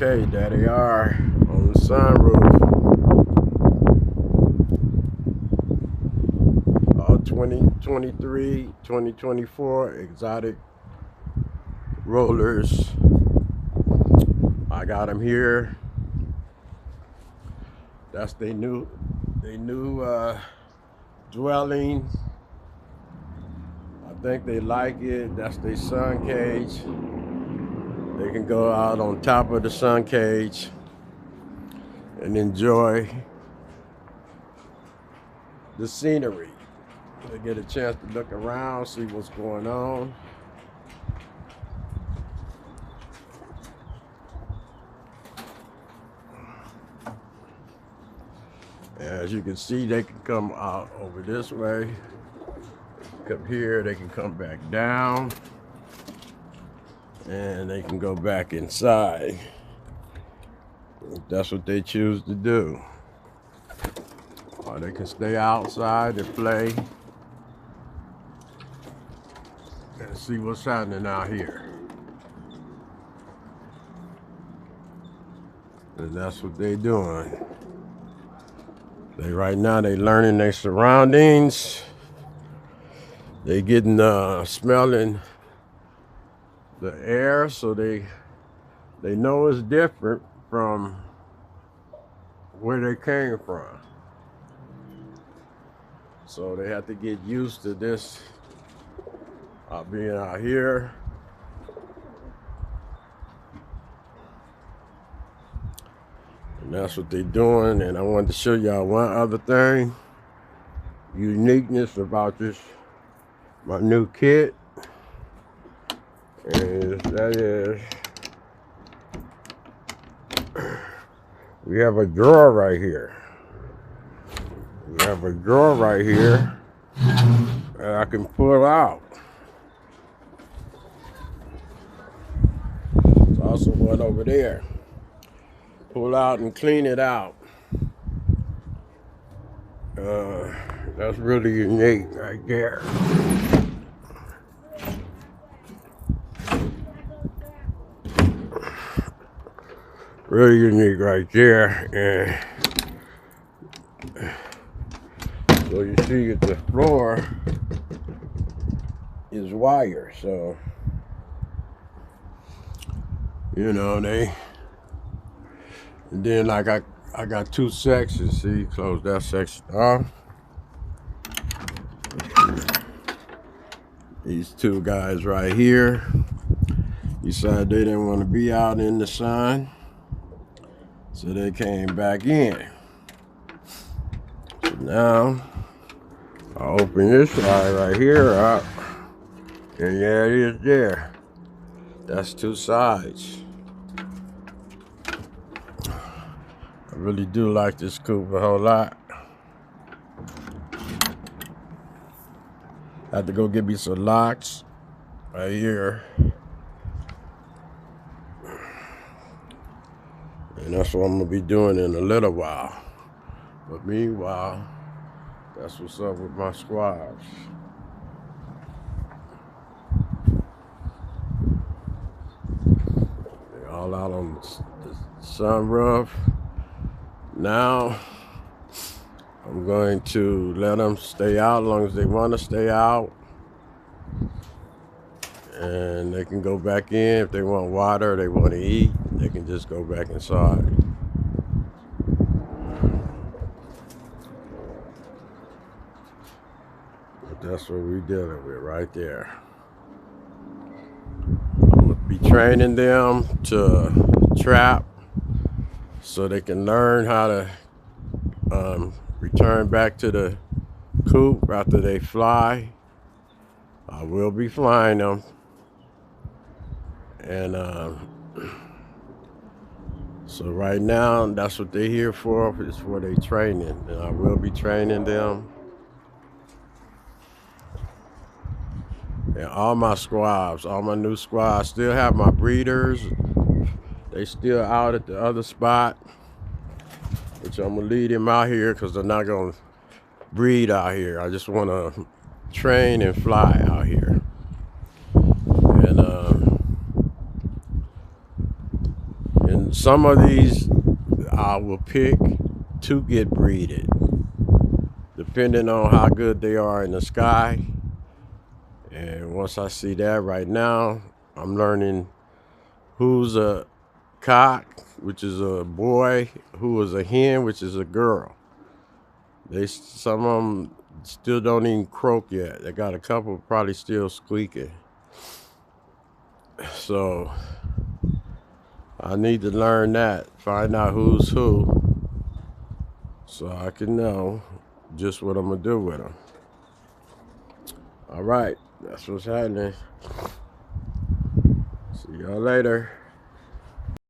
Okay, there they are on the sunroof. All 2023, 2024 exotic rollers. I got them here. That's their new dwelling. I think they like it. That's their sun cage. They can go out on top of the sun cage and enjoy the scenery. They get a chance to look around, see what's going on. As you can see, they can come out over this way. Come here, they can come back down. And they can go back inside. If that's what they choose to do. Or they can stay outside and play. And see what's happening out here. And that's what they're doing. Right now they learning their surroundings. They getting smelling the air, so they know it's different from where they came from. So they have to get used to this being out here. And that's what they're doing. And I wanted to show y'all one other thing. Uniqueness about this, my new kit. And that is, we have a drawer right here. We have a drawer right here that I can pull out. There's also one over there. Pull out and clean it out. That's really unique right there. Really unique right there. And so you see that the floor is wire, so you know and then like I got two sections. See, close that section off. These two guys right here decided they didn't want to be out in the sun, so they came back in. So now I open this side right here up, and yeah, it is there. That's two sides. I really do like this Coop a whole lot. I had to go get me some locks right here. And that's what I'm gonna be doing in a little while. But meanwhile, that's what's up with my squads. They're all out on the sunroof. Now, I'm going to let them stay out as long as they want to stay out. And they can go back in if they want water, or they want to eat, they can just go back inside. But that's what we're dealing with right there. I'm going to be training them to trap so they can learn how to return back to the coop after they fly. I will be flying them. And so right now, that's what they're here for, is for their training. And I will be training them. And all my squads, all my new squads, still have my breeders. They still out at the other spot, which I'm gonna lead them out here because they're not gonna breed out here. I just wanna train and fly out here. And some of these I will pick to get breeded, depending on how good they are in the sky. And once I see that, right now, I'm learning who's a cock, which is a boy, who is a hen, which is a girl. Some of them still don't even croak yet. They got a couple probably still squeaking. So I need to learn that, find out who's who, so I can know just what I'm gonna do with them. All right, that's what's happening. See y'all later.